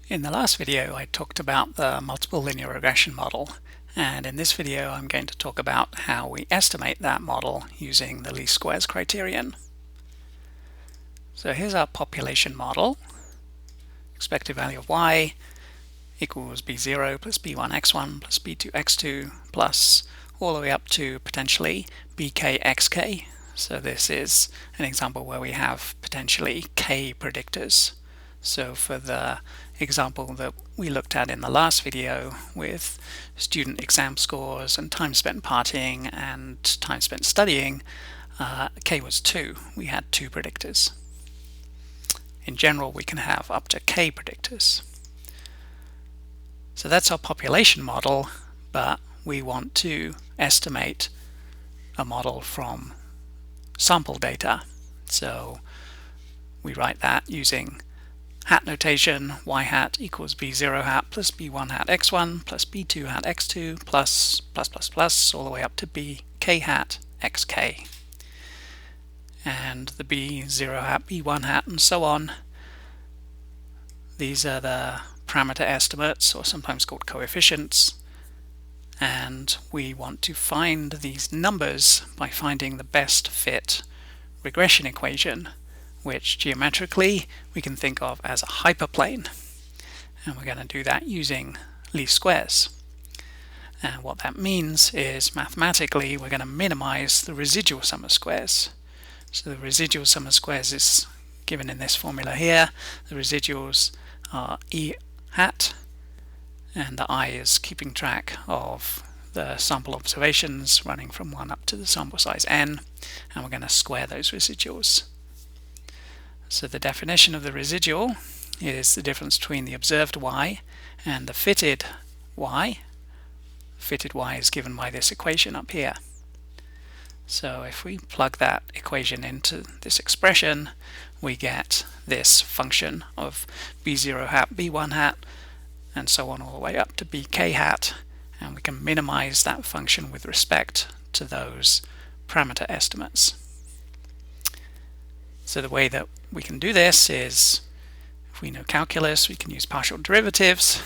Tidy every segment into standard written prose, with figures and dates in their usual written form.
In the last video, I talked about the multiple linear regression model, and in this video I'm going to talk about how we estimate that model using the least squares criterion. So here's our population model. Expected value of y equals b0 plus b1x1 plus b2x2 plus all the way up to potentially bkxk. So this is an example where we have potentially k predictors. So for the example that we looked at in the last video with student exam scores and time spent partying and time spent studying, k was 2. We had 2 predictors. In general, we can have up to k predictors. So that's our population model, but we want to estimate a model from sample data. So we write that using hat notation. Y hat equals b0 hat plus b1 hat x1 plus b2 hat x2 plus all the way up to bk hat xk. And the b0 hat, b1 hat, and so on. These are the parameter estimates, or sometimes called coefficients, and we want to find these numbers by finding the best fit regression equation, which geometrically we can think of as a hyperplane, and we're going to do that using least squares. And what that means is mathematically we're going to minimize the residual sum of squares. So the residual sum of squares is given in this formula here. The residuals are e hat, and the I is keeping track of the sample observations running from 1 up to the sample size n, and we're going to square those residuals. So the definition of the residual is the difference between the observed y and the fitted y. Fitted y is given by this equation up here. So if we plug that equation into this expression, we get this function of b0 hat, b1 hat, and so on all the way up to bk hat, and we can minimize that function with respect to those parameter estimates. So the way that we can do this is, if we know calculus, we can use partial derivatives,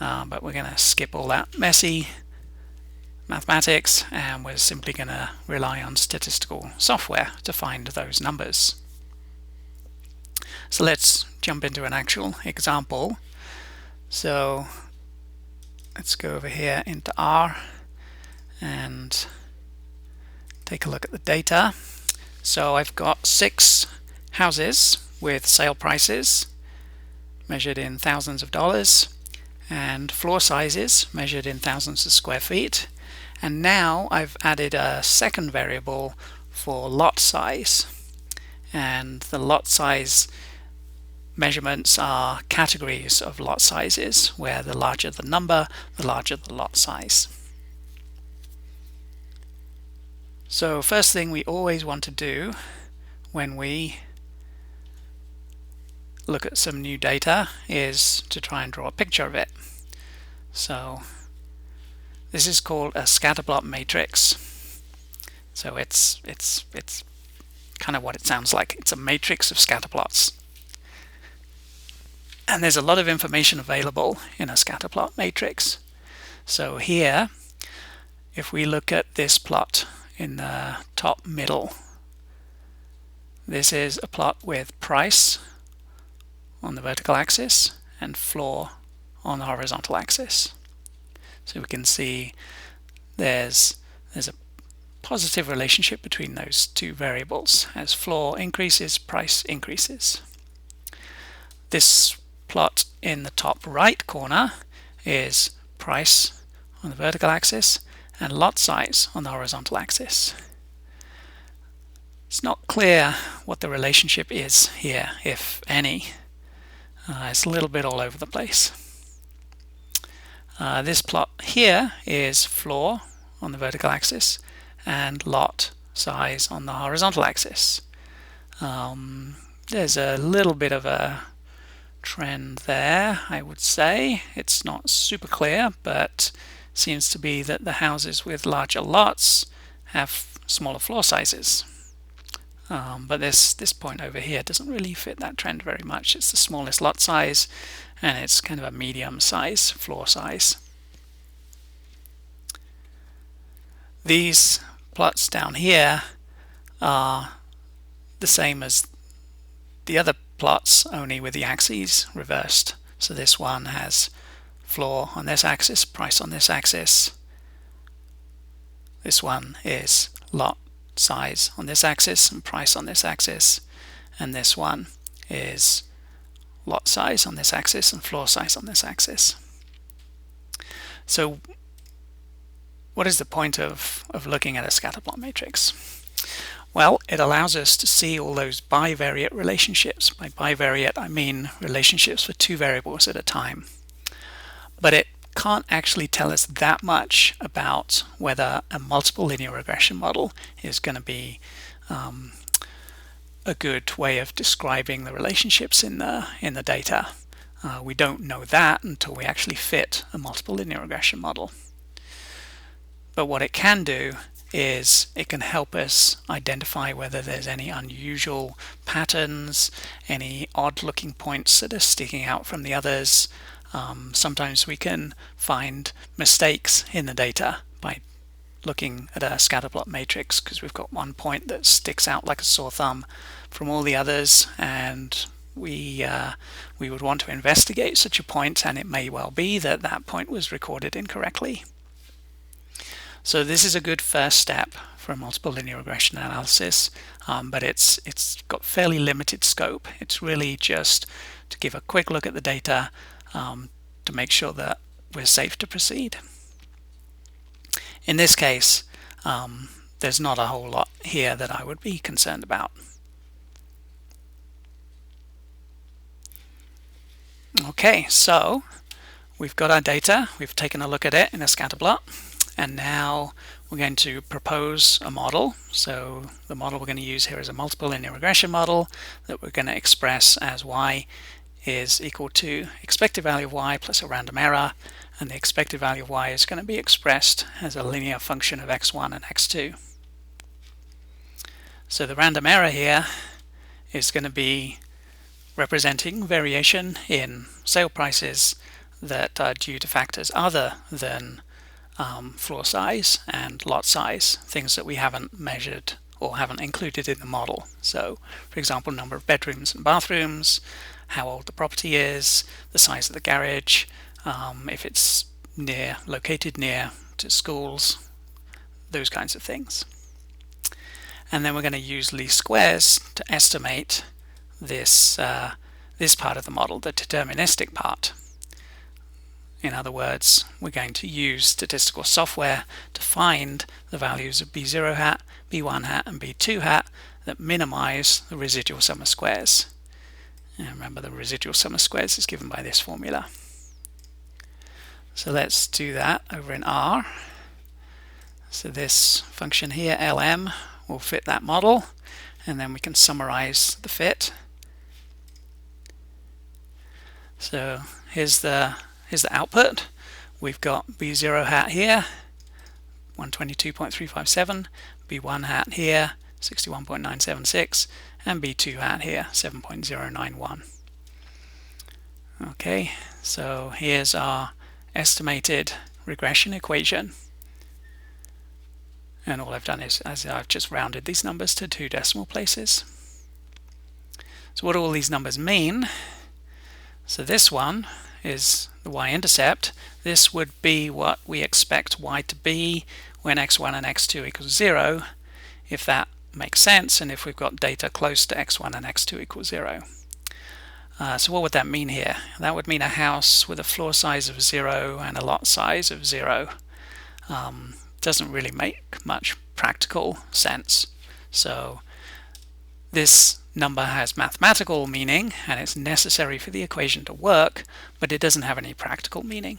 but we're going to skip all that messy mathematics, and we're simply going to rely on statistical software to find those numbers. So let's jump into an actual example. So let's go over here into R and take a look at the data. So I've got 6 houses with sale prices measured in thousands of dollars and floor sizes measured in thousands of square feet. And now I've added a second variable for lot size, and the lot size measurements are categories of lot sizes, where the larger the number, the larger the lot size. So first thing we always want to do when we look at some new data is to try and draw a picture of it. So this is called a scatterplot matrix. So it's kind of what it sounds like. It's a matrix of scatterplots. And there's a lot of information available in a scatterplot matrix. So here, if we look at this plot in the top middle, this is a plot with price on the vertical axis and floor on the horizontal axis. So we can see there's a positive relationship between those two variables. As floor increases, price increases. This plot in the top right corner is price on the vertical axis and lot size on the horizontal axis. It's not clear what the relationship is here, if any. It's a little bit all over the place. This plot here is floor on the vertical axis and lot size on the horizontal axis. There's a little bit of a trend there, I would say. It's not super clear, but seems to be that the houses with larger lots have smaller floor sizes. but this point over here doesn't really fit that trend very much. It's the smallest lot size, and it's kind of a medium size floor size. These plots down here are the same as the other plots, only with the axes reversed. So this one has floor on this axis, price on this axis. This one is lot size on this axis and price on this axis, and this one is lot size on this axis and floor size on this axis. So what is the point of looking at a scatterplot matrix? Well, it allows us to see all those bivariate relationships. By bivariate, I mean relationships for two variables at a time. But it can't actually tell us that much about whether a multiple linear regression model is going to be a good way of describing the relationships in the data. We don't know that until we actually fit a multiple linear regression model. But what it can do is it can help us identify whether there's any unusual patterns, any odd looking points that are sticking out from the others. Sometimes we can find mistakes in the data by looking at a scatterplot matrix, because we've got one point that sticks out like a sore thumb from all the others, and we would want to investigate such a point, and it may well be that that point was recorded incorrectly. So this is a good first step for a multiple linear regression analysis, but it's got fairly limited scope. It's really just to give a quick look at the data to make sure that we're safe to proceed. In this case, there's not a whole lot here that I would be concerned about. Okay, so we've got our data, we've taken a look at it in a scatterplot, and now we're going to propose a model. So the model we're going to use here is a multiple linear regression model that we're going to express as y is equal to expected value of y plus a random error, and the expected value of y is going to be expressed as a linear function of x1 and x2. So the random error here is going to be representing variation in sale prices that are due to factors other than floor size and lot size, things that we haven't measured or haven't included in the model. So, for example, number of bedrooms and bathrooms, how old the property is, the size of the garage, if it's located near to schools, those kinds of things. And then we're going to use least squares to estimate this part of the model, the deterministic part. In other words, we're going to use statistical software to find the values of b0 hat, b1 hat, and b2 hat that minimize the residual sum of squares. And remember, the residual sum of squares is given by this formula. So let's do that over in R. So this function here, lm, will fit that model, and then we can summarize the fit. So here's the output. We've got b0 hat here, 122.357, b1 hat here, 61.976, and b2 hat here, 7.091. Okay, so here's our estimated regression equation. And all I've done is I've just rounded these numbers to 2 decimal places. So what do all these numbers mean? So this one is the y-intercept. This would be what we expect y to be when x1 and x2 equals 0, if that makes sense, and if we've got data close to x1 and x2 equals 0. So what would that mean here? That would mean a house with a floor size of 0 and a lot size of 0. Doesn't really make much practical sense. So this number has mathematical meaning and it's necessary for the equation to work, but it doesn't have any practical meaning.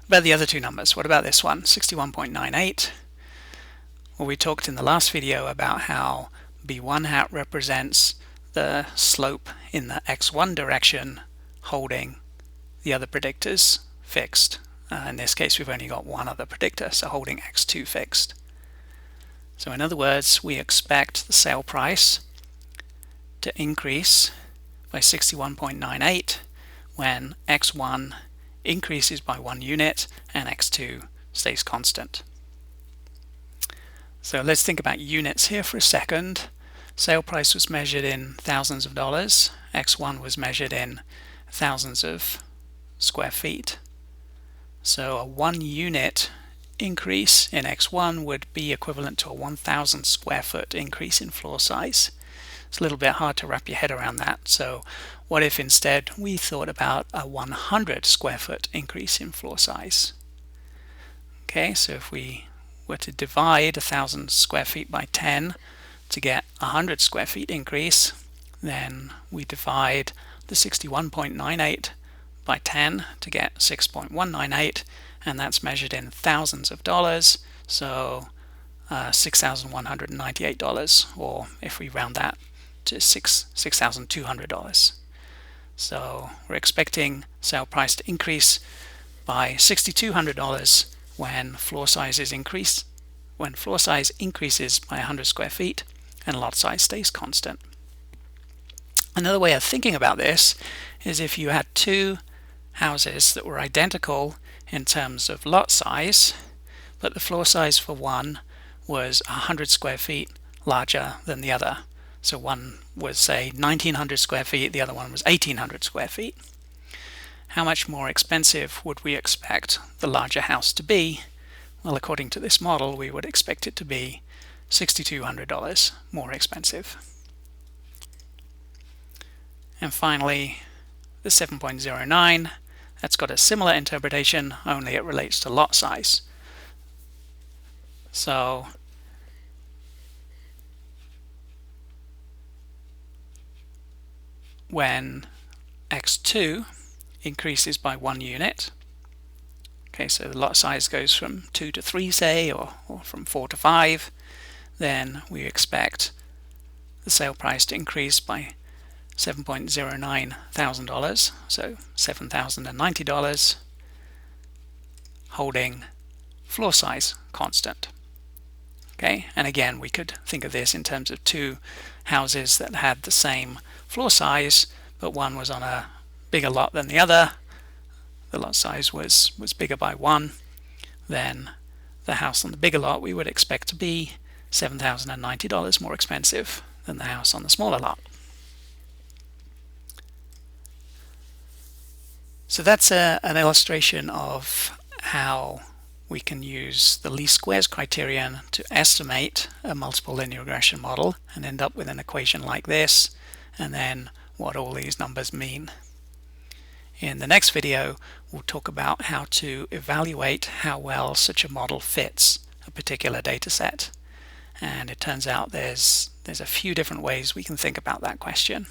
About the other two numbers, what about this one, 61.98? Well, we talked in the last video about how b1 hat represents the slope in the x1 direction holding the other predictors fixed. In this case we've only got one other predictor, so holding x2 fixed. So in other words, we expect the sale price to increase by 61.98 when x1 increases by 1 unit and x2 stays constant. So let's think about units here for a second. Sale price was measured in thousands of dollars. x1 was measured in thousands of square feet. So a 1 unit increase in x1 would be equivalent to a 1,000 square foot increase in floor size. It's a little bit hard to wrap your head around that. So what if instead we thought about a 100 square foot increase in floor size? Okay, so if we were to divide 1,000 square feet by 10 to get 100 square feet increase, then we divide the 61.98 by 10 to get 6.198, and that's measured in thousands of dollars, so $6,198, or if we round that to $6,200. So we're expecting sale price to increase by $6,200 when floor size increases by 100 square feet and lot size stays constant. Another way of thinking about this is if you had two houses that were identical in terms of lot size, but the floor size for one was 100 square feet larger than the other. So one was, say, 1,900 square feet, the other one was 1,800 square feet. How much more expensive would we expect the larger house to be? Well, according to this model, we would expect it to be $6,200 more expensive. And finally, the 7.09, that's got a similar interpretation, only it relates to lot size. So when x2 increases by 1 unit, okay, so the lot size goes from 2 to 3, say, or from 4 to 5, then we expect the sale price to increase by $7.09 thousand, so $7,090, holding floor size constant. Okay, and again, we could think of this in terms of two houses that had the same floor size, but one was on a bigger lot than the other. The lot size was bigger by 1. Then the house on the bigger lot we would expect to be $7,090 more expensive than the house on the smaller lot. So that's an illustration of how we can use the least squares criterion to estimate a multiple linear regression model and end up with an equation like this, and then what all these numbers mean. In the next video, we'll talk about how to evaluate how well such a model fits a particular data set. And it turns out there's a few different ways we can think about that question.